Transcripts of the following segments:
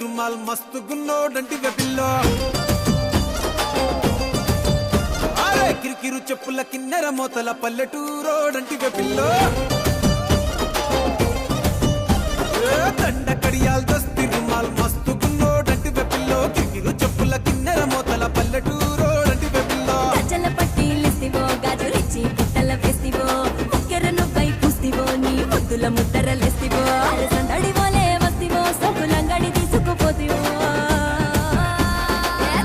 రుమాల్ మస్తు గున్నోడంటివే పిల్లో అరే కిరికిరు చెప్పుల కిన్నెర మోతల పల్లెటూరోడంటివే పిల్లో దండ కడియాల్ దస్తి రుమాల్ మస్తు గున్నోడంటివే పిల్లో కిరికిరు చెప్పుల కిన్నెర మోతల పల్లెటూరోడంటివే పిల్లో గజల పట్టీలిస్తివో గాజులిచ్చి పుట్టల వేస్తివో ముక్కెర నువ్వై పూస్తివో నీ ముద్దుల ముద్దరలేస్తివో సందడివోలే వస్తివో సొకులంగడి తీసుకుపోతివో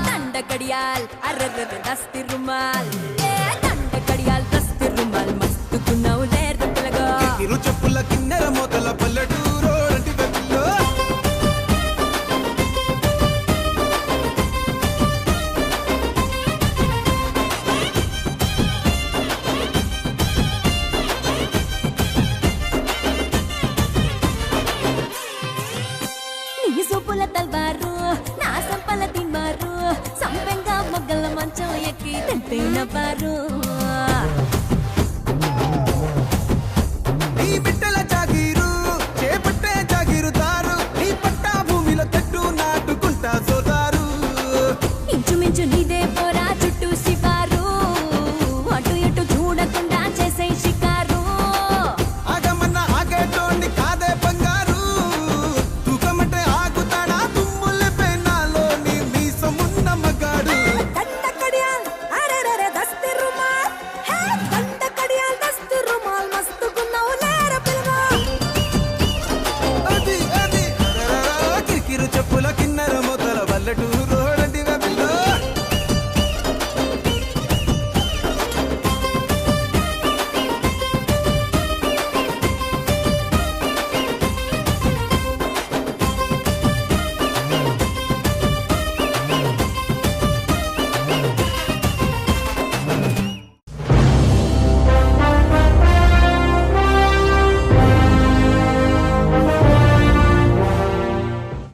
దండ కడియాల్ అర్రర్ర దస్తి రుమాల్ దండ కడియాల్ దస్తి రుమాల్ మస్తు గున్నవులే రొట్టెలగో కిరికిరు చెప్పుల కిన్నెర మోతల పల్లెటూరోడంటివే పిల్లో నీ సూపుల తల్వారు నా సంపల తిన్మారు సంపెంగా మొగ్గల మంచం ఎక్కి తెంపైన పారు నీ బిడ్డల జాగీరు చేపట్టే జాగీరుదారు నీ పట్టా భూమిలో చెట్టు నాటుకుంటా సోదారు ఇంచుమించు నీదే